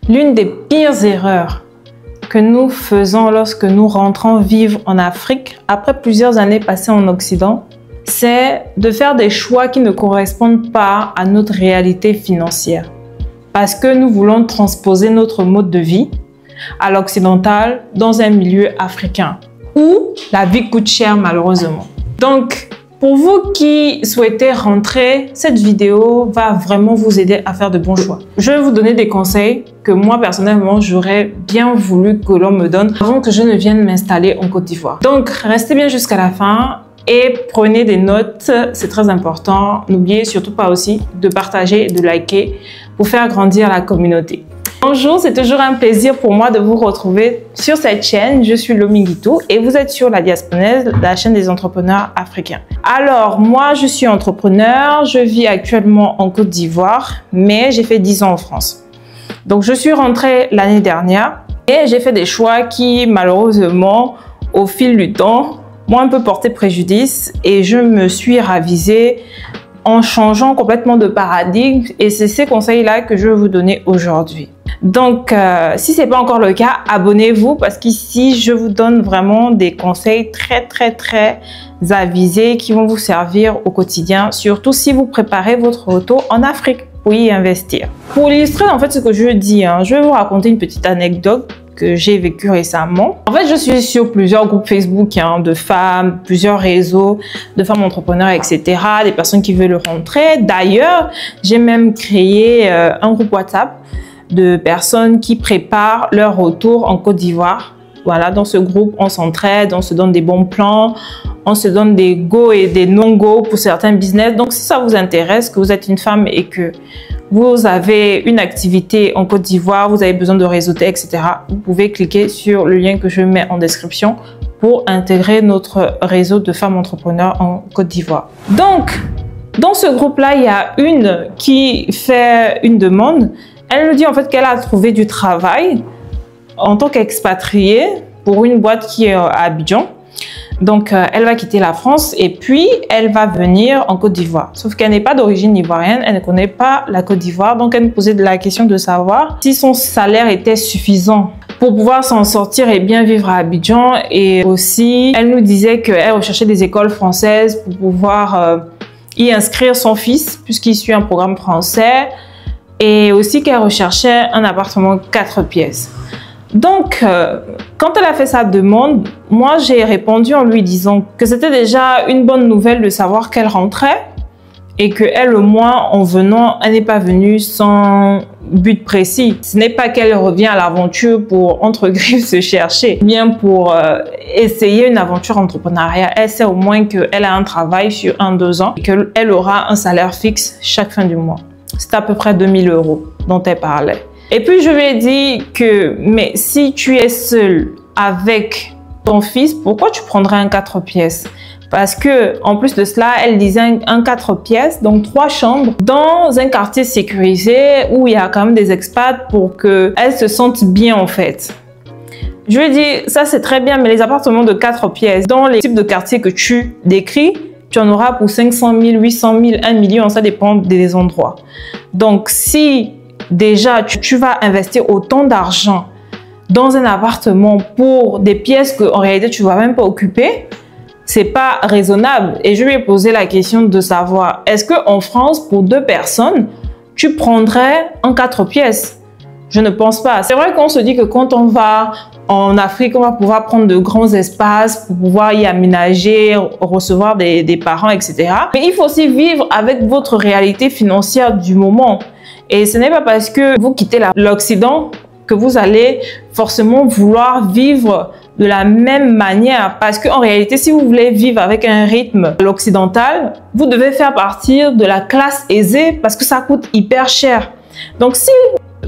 L'une des pires erreurs que nous faisons lorsque nous rentrons vivre en Afrique, après plusieurs années passées en Occident, c'est de faire des choix qui ne correspondent pas à notre réalité financière. Parce que nous voulons transposer notre mode de vie à l'occidental dans un milieu africain où la vie coûte cher malheureusement. Donc, pour vous qui souhaitez rentrer, cette vidéo va vraiment vous aider à faire de bons choix. Je vais vous donner des conseils que moi personnellement j'aurais bien voulu que l'on me donne avant que je ne vienne m'installer en Côte d'Ivoire. Donc, restez bien jusqu'à la fin et prenez des notes, c'est très important. N'oubliez surtout pas aussi de partager et de liker pour faire grandir la communauté. Bonjour, c'est toujours un plaisir pour moi de vous retrouver sur cette chaîne. Je suis Lomi Guitou et vous êtes sur La Diasponaise, la chaîne des entrepreneurs africains. Alors, moi, je suis entrepreneur, je vis actuellement en Côte d'Ivoire, mais j'ai fait 10 ans en France. Donc, je suis rentrée l'année dernière et j'ai fait des choix qui, malheureusement, au fil du temps, m'ont un peu porté préjudice et je me suis ravisée en changeant complètement de paradigme et c'est ces conseils-là que je vais vous donner aujourd'hui. Donc, si ce n'est pas encore le cas, abonnez-vous parce qu'ici, je vous donne vraiment des conseils très avisés qui vont vous servir au quotidien, surtout si vous préparez votre retour en Afrique pour y investir. Pour illustrer en fait ce que je dis, je vais vous raconter une petite anecdote que j'ai vécu récemment. En fait, je suis sur plusieurs groupes Facebook de femmes, plusieurs réseaux de femmes entrepreneurs, etc. Des personnes qui veulent rentrer. D'ailleurs, j'ai même créé un groupe WhatsApp de personnes qui préparent leur retour en Côte d'Ivoire. Voilà, dans ce groupe, on s'entraide, on se donne des bons plans, on se donne des go et des non-go pour certains business. Donc, si ça vous intéresse, que vous êtes une femme et que vous avez une activité en Côte d'Ivoire, vous avez besoin de réseauter, etc., vous pouvez cliquer sur le lien que je mets en description pour intégrer notre réseau de femmes entrepreneurs en Côte d'Ivoire. Donc, dans ce groupe-là, il y a une qui fait une demande. Elle nous dit en fait qu'elle a trouvé du travail en tant qu'expatriée pour une boîte qui est à Abidjan. Donc, elle va quitter la France et puis elle va venir en Côte d'Ivoire. Sauf qu'elle n'est pas d'origine ivoirienne, elle ne connaît pas la Côte d'Ivoire. Donc, elle nous posait la question de savoir si son salaire était suffisant pour pouvoir s'en sortir et bien vivre à Abidjan. Et aussi, elle nous disait qu'elle recherchait des écoles françaises pour pouvoir y inscrire son fils puisqu'il suit un programme français. Et aussi qu'elle recherchait un appartement 4 pièces. Donc, quand elle a fait sa demande, moi j'ai répondu en lui disant que c'était déjà une bonne nouvelle de savoir qu'elle rentrait et qu'elle au moins en venant, elle n'est pas venue sans but précis. Ce n'est pas qu'elle revient à l'aventure pour entre griffes se chercher, bien pour essayer une aventure entrepreneuriale. Elle sait au moins qu'elle a un travail sur 1-2 ans et qu'elle aura un salaire fixe chaque fin du mois. C'est à peu près 2000 € dont elle parlait. Et puis, je lui ai dit que, mais si tu es seule avec ton fils, pourquoi tu prendrais un 4 pièces? Parce que, en plus de cela, elle disait un 4 pièces, donc 3 chambres, dans un quartier sécurisé où il y a quand même des expats pour qu'elle se sente bien en fait. Je lui ai dit, ça c'est très bien, mais les appartements de 4 pièces, dans les types de quartiers que tu décris, tu en auras pour 500 000, 800 000, 1 million, ça dépend des endroits. Donc, si déjà tu vas investir autant d'argent dans un appartement pour des pièces qu'en réalité tu ne vas même pas occuper, c'est pas raisonnable. Et je lui ai posé la question de savoir, est-ce qu'en France, pour 2 personnes, tu prendrais un 4 pièces? Je ne pense pas. C'est vrai qu'on se dit que quand on va en Afrique, on va pouvoir prendre de grands espaces pour pouvoir y aménager, recevoir des parents, etc. Mais il faut aussi vivre avec votre réalité financière du moment. Et ce n'est pas parce que vous quittez l'Occident que vous allez forcément vouloir vivre de la même manière. Parce qu'en réalité, si vous voulez vivre avec un rythme occidental, vous devez faire partir de la classe aisée parce que ça coûte hyper cher. Donc, si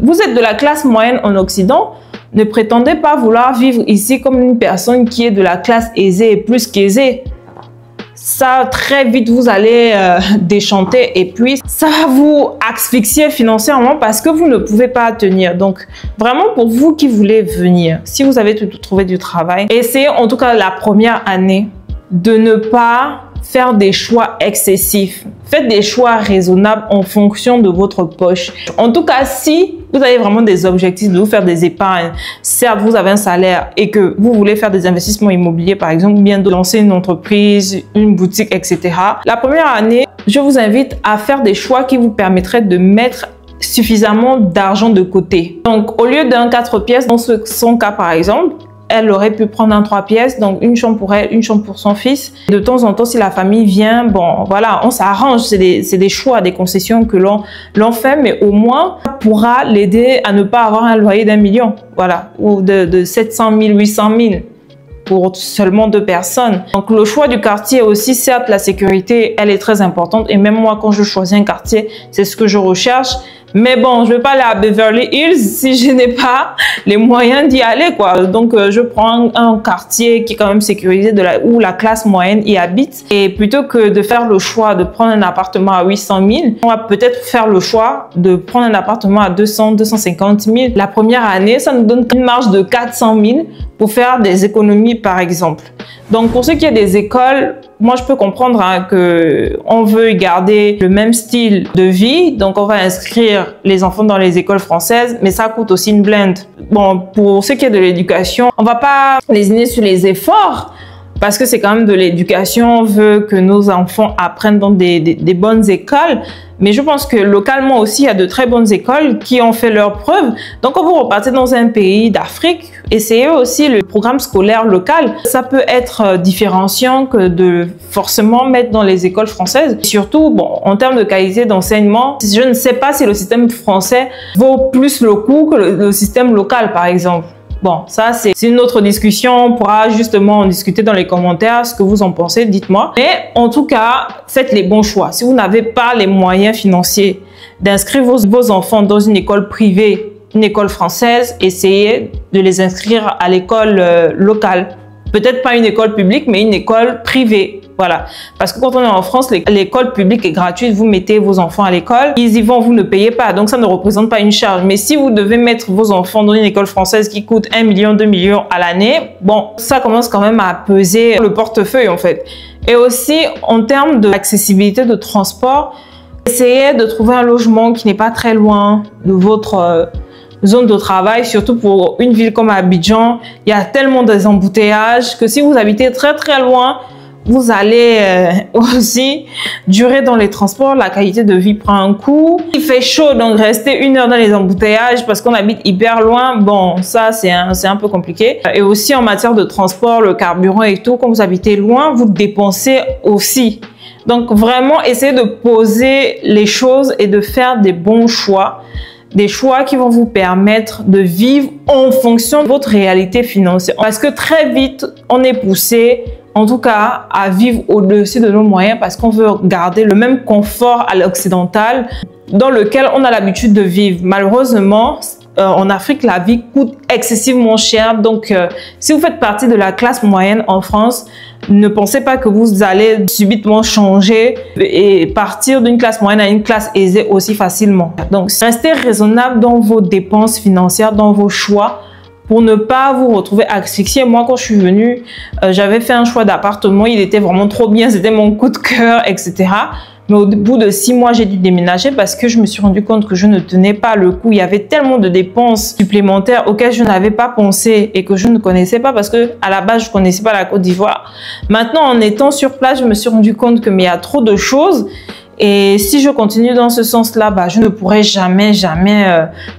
vous êtes de la classe moyenne en Occident, ne prétendez pas vouloir vivre ici comme une personne qui est de la classe aisée et plus qu'aisée. Ça, très vite, vous allez déchanter et puis ça va vous asphyxier financièrement parce que vous ne pouvez pas tenir. Donc, vraiment, pour vous qui voulez venir, si vous avez trouvé du travail, essayez en tout cas la première année de ne pas faire des choix excessifs. Faites des choix raisonnables en fonction de votre poche. En tout cas, si vous avez vraiment des objectifs de vous faire des épargnes, certes, vous avez un salaire et que vous voulez faire des investissements immobiliers, par exemple, ou bien de lancer une entreprise, une boutique, etc. La première année, je vous invite à faire des choix qui vous permettraient de mettre suffisamment d'argent de côté. Donc, au lieu d'un 4 pièces, dans son cas, par exemple, elle aurait pu prendre un 3 pièces, donc une chambre pour elle, une chambre pour son fils. De temps en temps, si la famille vient, bon, voilà, on s'arrange. C'est des choix, des concessions que l'on fait, mais au moins, ça pourra l'aider à ne pas avoir un loyer d'1 million, voilà, ou de 700 000, 800 000 pour seulement 2 personnes. Donc, le choix du quartier aussi, certes, la sécurité, elle est très importante. Et même moi, quand je choisis un quartier, c'est ce que je recherche. Mais bon, je ne vais pas aller à Beverly Hills si je n'ai pas les moyens d'y aller, quoi. Donc, je prends un quartier qui est quand même sécurisé, où la classe moyenne y habite. Et plutôt que de faire le choix de prendre un appartement à 800 000, on va peut-être faire le choix de prendre un appartement à 200, 250 000. La première année, ça nous donne une marge de 400 000 pour faire des économies, par exemple. Donc, pour ceux qui ont des écoles, moi, je peux comprendre que on veut garder le même style de vie. Donc, on va inscrire les enfants dans les écoles françaises, mais ça coûte aussi une blinde. Bon, pour ceux qui ont de l'éducation, on va pas lésiner sur les efforts parce que c'est quand même de l'éducation. On veut que nos enfants apprennent dans des bonnes écoles. Mais je pense que localement aussi, il y a de très bonnes écoles qui ont fait leurs preuves. Donc, quand vous repartez dans un pays d'Afrique, essayez aussi le programme scolaire local. Ça peut être différenciant que de forcément mettre dans les écoles françaises. Et surtout, bon, en termes de qualité d'enseignement, je ne sais pas si le système français vaut plus le coup que le système local, par exemple. Bon, ça, c'est une autre discussion. On pourra justement en discuter dans les commentaires. Ce que vous en pensez, dites-moi. Mais en tout cas, faites les bons choix. Si vous n'avez pas les moyens financiers d'inscrire vos enfants dans une école privée, une école française, essayez de les inscrire à l'école locale. Peut-être pas une école publique, mais une école privée. Voilà. Parce que quand on est en France, l'école publique est gratuite. Vous mettez vos enfants à l'école, ils y vont, vous ne payez pas. Donc, ça ne représente pas une charge. Mais si vous devez mettre vos enfants dans une école française qui coûte 1 million, 2 millions à l'année, bon, ça commence quand même à peser le portefeuille, en fait. Et aussi, en termes d'accessibilité de transport, essayez de trouver un logement qui n'est pas très loin de votre zone de travail, surtout pour une ville comme Abidjan. Il y a tellement des embouteillages que si vous habitez très très loin, vous allez aussi durer dans les transports. La qualité de vie prend un coup. Il fait chaud, donc rester 1 heure dans les embouteillages parce qu'on habite hyper loin, bon, ça c'est un peu compliqué. Et aussi en matière de transport, le carburant et tout, quand vous habitez loin, vous dépensez aussi. Donc vraiment, essayez de poser les choses et de faire des bons choix. Des choix qui vont vous permettre de vivre en fonction de votre réalité financière. Parce que très vite, on est poussé, en tout cas, à vivre au-dessus de nos moyens parce qu'on veut garder le même confort à l'occidental dans lequel on a l'habitude de vivre. Malheureusement, en Afrique, la vie coûte excessivement cher. Donc, si vous faites partie de la classe moyenne en France, ne pensez pas que vous allez subitement changer et partir d'une classe moyenne à une classe aisée aussi facilement. Donc, restez raisonnable dans vos dépenses financières, dans vos choix pour ne pas vous retrouver asphyxié. Moi, quand je suis venue, j'avais fait un choix d'appartement. Il était vraiment trop bien. C'était mon coup de cœur, etc. Mais au bout de 6 mois, j'ai dû déménager parce que je me suis rendu compte que je ne tenais pas le coup. Il y avait tellement de dépenses supplémentaires auxquelles je n'avais pas pensé et que je ne connaissais pas parce que à la base, je connaissais pas la Côte d'Ivoire. Maintenant, en étant sur place, je me suis rendu compte que mais il y a trop de choses. Et si je continue dans ce sens-là, bah, je ne pourrais jamais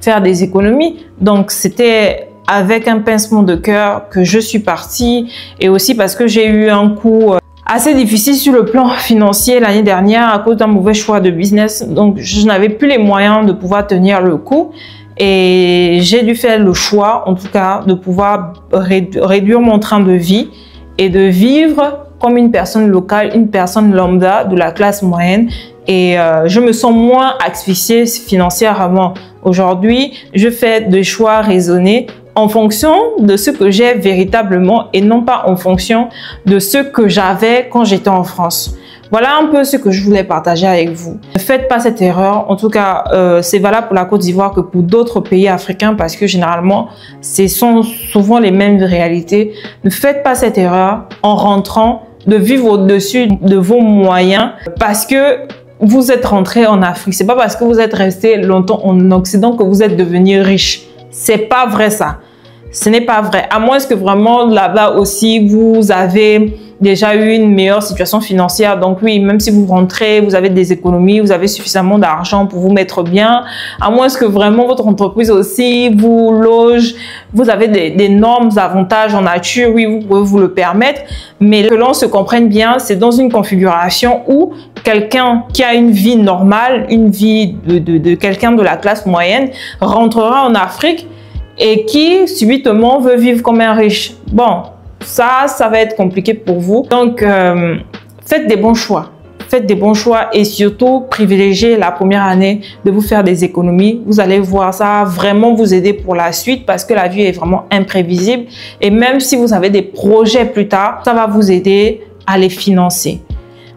faire des économies. Donc, c'était avec un pincement de cœur que je suis partie et aussi parce que j'ai eu un coup assez difficile sur le plan financier l'année dernière à cause d'un mauvais choix de business. Donc, je n'avais plus les moyens de pouvoir tenir le coup et j'ai dû faire le choix, en tout cas, de pouvoir réduire mon train de vie et de vivre comme une personne locale, une personne lambda de la classe moyenne. Et je me sens moins asphyxiée financièrement. Aujourd'hui, je fais des choix raisonnés en fonction de ce que j'ai véritablement et non pas en fonction de ce que j'avais quand j'étais en France. Voilà un peu ce que je voulais partager avec vous. Ne faites pas cette erreur. En tout cas, c'est valable pour la Côte d'Ivoire que pour d'autres pays africains parce que généralement, ce sont souvent les mêmes réalités. Ne faites pas cette erreur en rentrant de vivre au-dessus de vos moyens parce que vous êtes rentré en Afrique. C'est pas parce que vous êtes resté longtemps en Occident que vous êtes devenu riche. C'est pas vrai ça. Ce n'est pas vrai. À moins que vraiment là-bas aussi, vous avez déjà eu une meilleure situation financière. Donc oui, même si vous rentrez, vous avez des économies, vous avez suffisamment d'argent pour vous mettre bien. À moins que vraiment votre entreprise aussi vous loge, vous avez d'énormes avantages en nature, oui, vous pouvez vous le permettre. Mais que l'on se comprenne bien, c'est dans une configuration où quelqu'un qui a une vie normale, une vie de quelqu'un de la classe moyenne, rentrera en Afrique et qui subitement veut vivre comme un riche. Bon, ça va être compliqué pour vous. Donc, faites des bons choix. Faites des bons choix et surtout, privilégiez la première année de vous faire des économies. Vous allez voir, ça va vraiment vous aider pour la suite parce que la vie est vraiment imprévisible. Et même si vous avez des projets plus tard, ça va vous aider à les financer.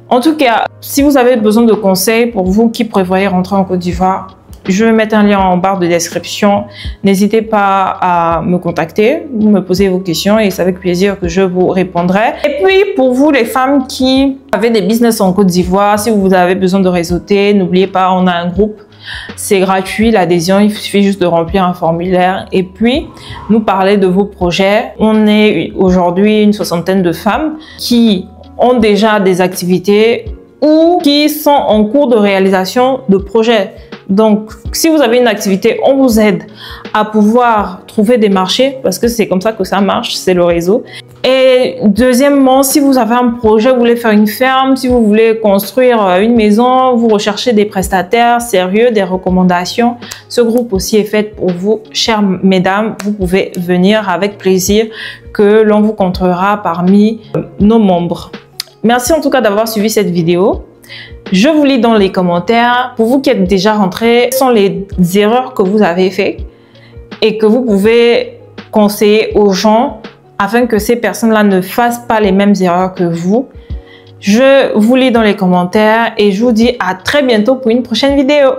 En tout cas, si vous avez besoin de conseils pour vous qui prévoyez rentrer en Côte d'Ivoire, je vais mettre un lien en barre de description. N'hésitez pas à me contacter, vous me posez vos questions et c'est avec plaisir que je vous répondrai. Et puis, pour vous, les femmes qui avez des business en Côte d'Ivoire, si vous avez besoin de réseauter, n'oubliez pas, on a un groupe. C'est gratuit, l'adhésion, il suffit juste de remplir un formulaire et puis nous parler de vos projets. On est aujourd'hui une 60aine de femmes qui ont déjà des activités ou qui sont en cours de réalisation de projets. Donc, si vous avez une activité, on vous aide à pouvoir trouver des marchés parce que c'est comme ça que ça marche, c'est le réseau. Et deuxièmement, si vous avez un projet, vous voulez faire une ferme, si vous voulez construire une maison, vous recherchez des prestataires sérieux, des recommandations, ce groupe aussi est fait pour vous, chères mesdames. Vous pouvez venir avec plaisir que l'on vous comptera parmi nos membres. Merci en tout cas d'avoir suivi cette vidéo. Je vous lis dans les commentaires, pour vous qui êtes déjà rentrés, quelles sont les erreurs que vous avez faites et que vous pouvez conseiller aux gens afin que ces personnes-là ne fassent pas les mêmes erreurs que vous. Je vous lis dans les commentaires et je vous dis à très bientôt pour une prochaine vidéo.